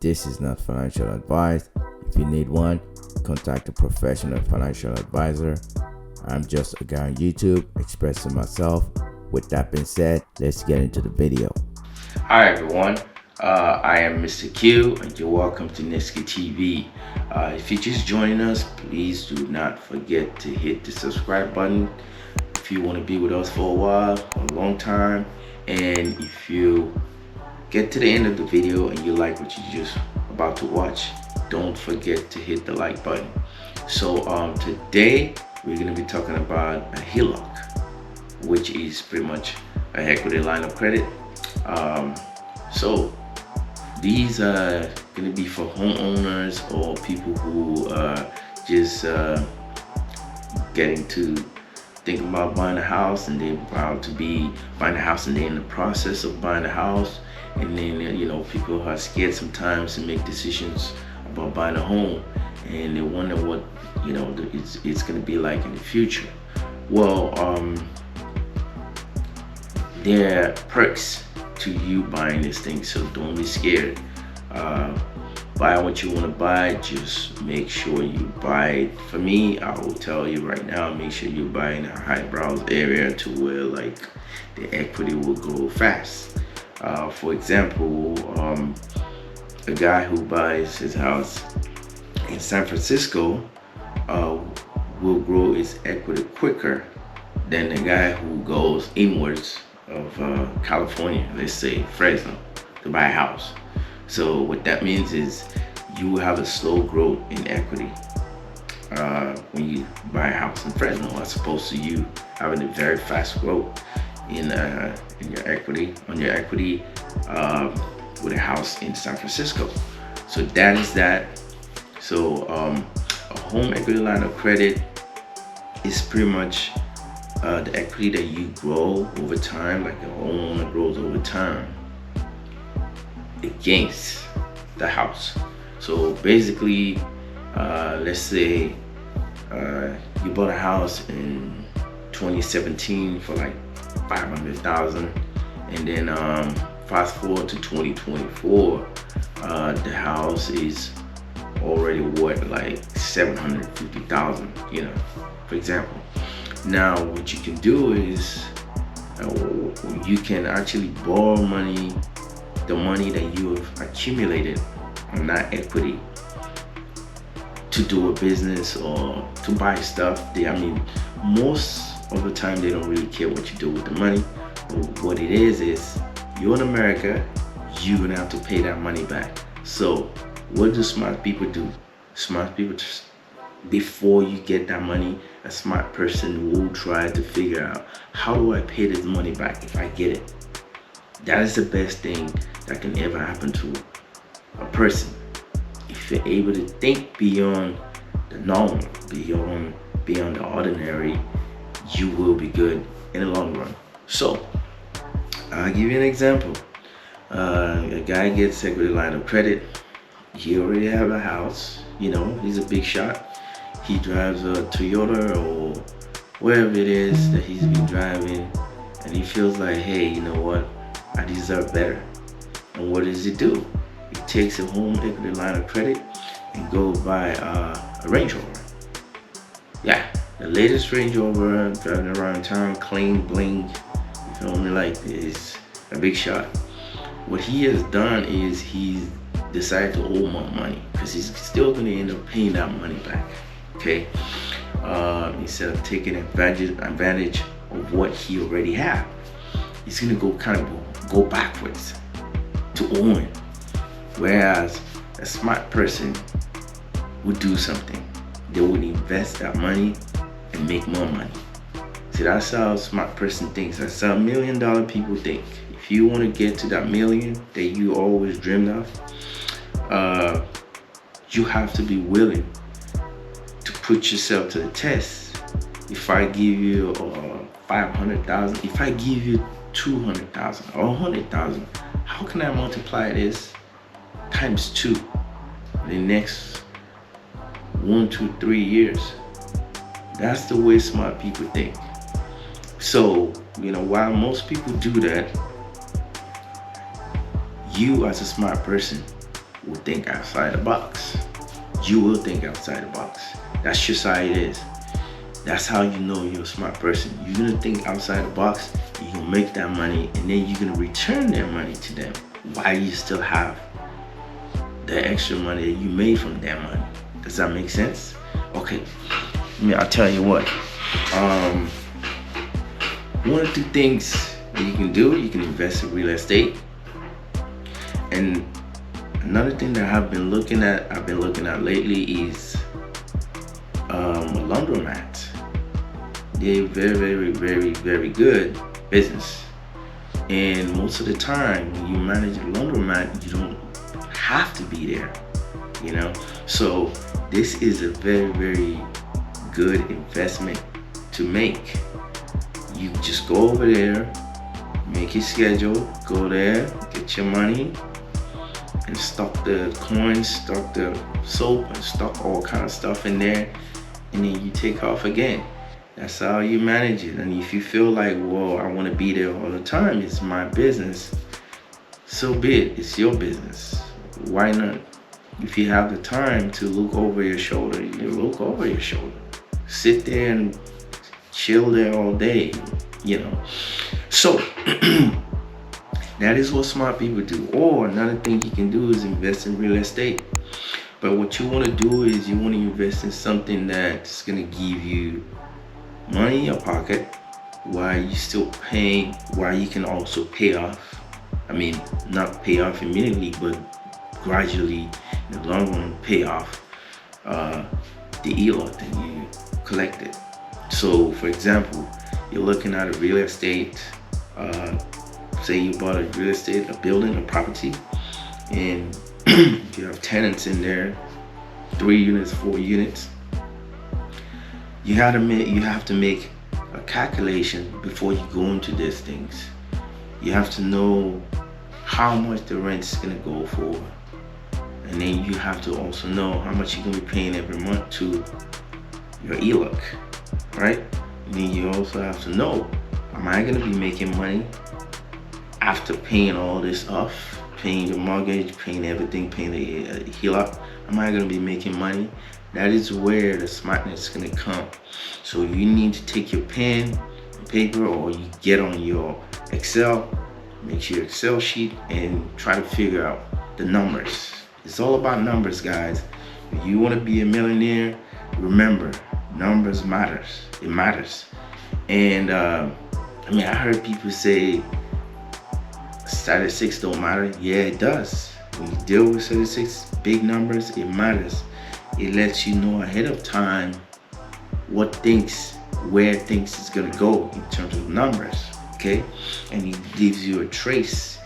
This is not financial advice. If you need one, contact a professional financial advisor. I'm just a guy on YouTube expressing myself. With that being said, let's get into the video. Hi everyone, I am Mr. Q and you're welcome to NeskiTV. If you're just joining us, please do not forget to hit the subscribe button if you want to be with us for a while, a long time. And if you get to the end of the video and you like what you're just about to watch, don't forget to hit the like button. So today we're going to be talking about a HELOC, which is pretty much an equity line of credit. So these are going to be for homeowners or people who are just getting to think about buying a house, and they're about to be buying a house and they're in the process of buying a house. And then people are scared sometimes to make decisions about buying a home, and they wonder what it's going to be like in the future. Well, there are perks to you buying this thing, so don't be scared. Buy what you want to buy, just make sure you buy it. For me, I will tell you right now, make sure you buy in a high browse area to where like the equity will grow fast. For example, a guy who buys his house in San Francisco will grow his equity quicker than the guy who goes inwards of California, let's say Fresno, to buy a house. So what that means is you will have a slow growth in equity when you buy a house in Fresno, as opposed to you having a very fast growth in your equity with a house in San Francisco. So that is that. So a home equity line of credit is pretty much the equity that you grow over time, like the homeowner grows over time against the house. So basically, let's say you bought a house in 2017 for like $500,000, and then fast forward to 2024, the house is already worth like $750,000, for example. Now what you can do is you can actually borrow money, the money that you have accumulated on that equity, to do a business or to buy stuff. Most of the time they don't really care what you do with the money. But what it is you're in America, you're gonna have to pay that money back. So what do smart people do? Smart people, just before you get that money, a smart person will try to figure out, how do I pay this money back if I get it? That is the best thing that can ever happen to a person. If you're able to think beyond the normal, beyond the ordinary, you will be good in the long run. So I'll give you an example. A guy gets equity line of credit. He already have a house, he's a big shot. He drives a Toyota or wherever it is that he's been driving, and he feels like, hey, you know what, I deserve better. And what does he do? He takes a home equity line of credit and go buy a Range Rover. Yeah, the latest Range Rover, driving around town, clean, bling, you feel me, like it's a big shot. What he has done is he's decided to owe more money, because he's still going to end up paying that money back. Okay, instead of taking advantage of what he already had, he's gonna go backwards to owing. Whereas a smart person would do something. They would invest that money and make more money. See, that's how a smart person thinks. That's how $1 million people think. If you want to get to that million that you always dreamed of, you have to be willing to put yourself to the test. If I give you $500,000, if I give you $200,000 or $100,000, how can I multiply this times 2 in the next 1, 2, 3 years? That's the way smart people think. So, while most people do that, you as a smart person will think outside the box. You will think outside the box. That's just how it is. That's how you know you're a smart person. You're gonna think outside the box, you're gonna make that money, and then you're gonna return that money to them while you still have the extra money that you made from that money. Does that make sense? Okay, I'll tell you what. One of the things that you can do, you can invest in real estate. And another thing that I've been looking at lately is a laundromat. They're very good business. And most of the time, when you manage a laundromat, you don't have to be there, you know? So this is a very good investment to make. You just go over there, make your schedule, go there, get your money, and stock the coins, stock the soap, and stock all kind of stuff in there, and then you take off again. That's how you manage it. And if you feel like, whoa, I want to be there all the time, it's my business, so be it. It's your business. Why not? If you have the time to look over your shoulder, you look over your shoulder. Sit there and chill there all day, you know. So that is what smart people do. Or another thing you can do is invest in real estate. But what you want to do is you want to invest in something that's going to give you money in your pocket while you still paying, while you can also pay off. I mean, not pay off immediately, but gradually in the long run pay off the HELOC that you collected. So for example, you're looking at a real estate, say you bought a real estate, a building, a property, and you have tenants in there, 3 units, 4 units. You have to make a calculation before you go into these things. You have to know how much the rent is gonna go for, and then you have to also know how much you're gonna be paying every month to your HELOC, right? And then you also have to know, am I gonna be making money after paying all this off, paying the mortgage, paying everything, paying the HELOC? Am I gonna be making money? That is where the smartness is gonna come. So you need to take your pen and paper, or you get on your Excel, make your Excel sheet, and try to figure out the numbers. It's all about numbers, guys. If you wanna be a millionaire, remember, numbers matters. It matters. And I mean, I heard people say statistics don't matter. Yeah, it does. When you deal with statistics, big numbers, it matters. It lets you know ahead of time where things is gonna go in terms of numbers, okay? And it gives you a trace.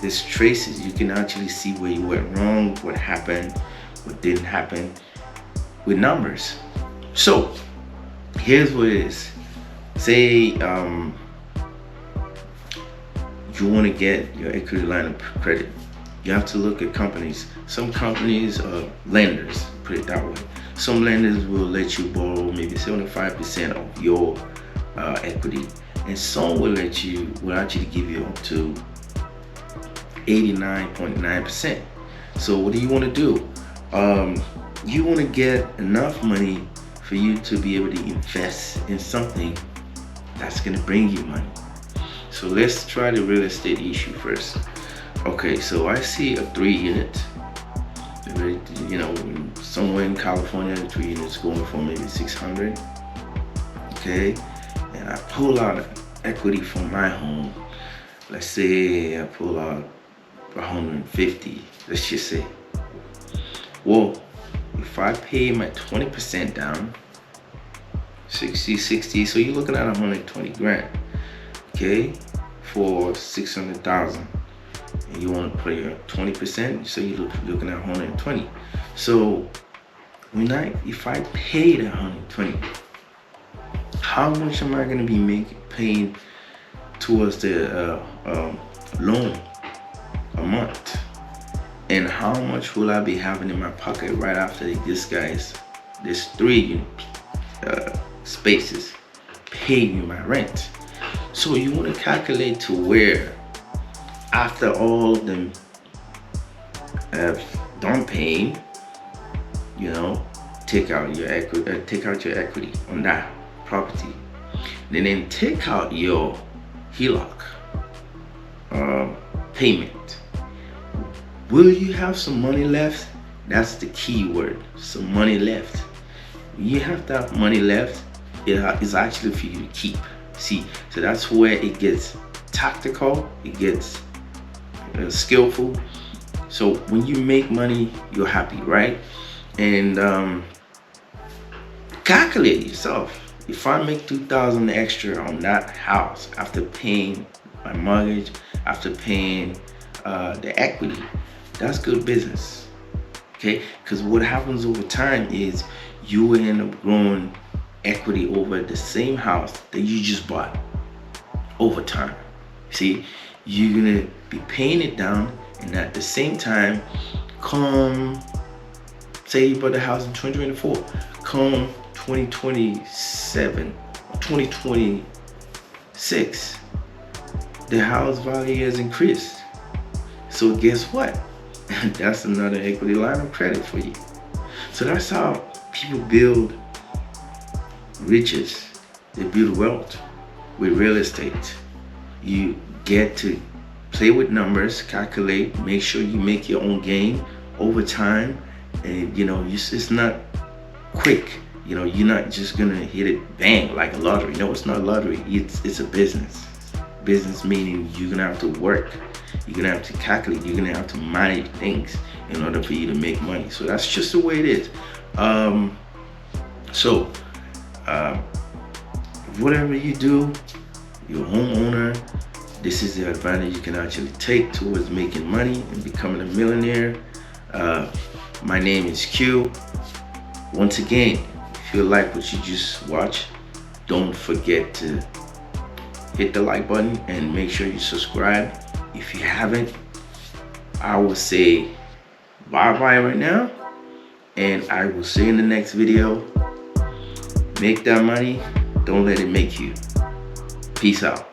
This traces, you can actually see where you went wrong, what happened, what didn't happen with numbers. So here's what it is. Say you want to get your equity line of credit. You have to look at companies. Some companies are lenders, put it that way. Some lenders will let you borrow maybe 75% of your equity, and some will actually give you up to 89.9%. So what do you want to do? You want to get enough money for you to be able to invest in something that's going to bring you money. So let's try the real estate issue first. Okay, so I see a 3 unit, you know, somewhere in California, the 3 units going for maybe 600. Okay, and I pull out equity from my home. Let's say I pull out 150, let's just say. Well, if I pay my 20% down, 60, so you're looking at 120 grand, okay, for 600,000. And you want to put your 20%, so you're looking at 120. So if I paid 120, how much am I going to be paying towards the loan a month? And how much will I be having in my pocket right after this 3 spaces pay me my rent? So you want to calculate to where, after all the down payment, you know, take out your equity on that property. Then take out your HELOC payment. Will you have some money left? That's the key word, some money left. You have that money left, it is actually for you to keep. See, so that's where it gets tactical, it gets skillful. So when you make money, you're happy, right? And calculate yourself. If I make $2,000 extra on that house after paying my mortgage, after paying the equity, that's good business. Okay, because what happens over time is you will end up growing equity over the same house that you just bought over time. See, you're gonna be paying it down, and at the same time, come, say you bought the house in 2024, come 2027, 2026, the house value has increased. So guess what? That's another equity line of credit for you. So that's how people build riches. They build wealth with real estate. You get to play with numbers, calculate, make sure you make your own gain over time. And you know, it's not quick. You know, you're not just gonna hit it bang like a lottery. No, it's not a lottery. It's a business. Business meaning you're gonna have to work. You're gonna have to calculate. You're gonna have to manage things in order for you to make money. So that's just the way it is. Whatever you do, you're a homeowner. This is the advantage you can actually take towards making money and becoming a millionaire. My name is Q. Once again, if you like what you just watched, don't forget to hit the like button and make sure you subscribe. If you haven't, I will say bye-bye right now, and I will see you in the next video. Make that money, don't let it make you. Peace out.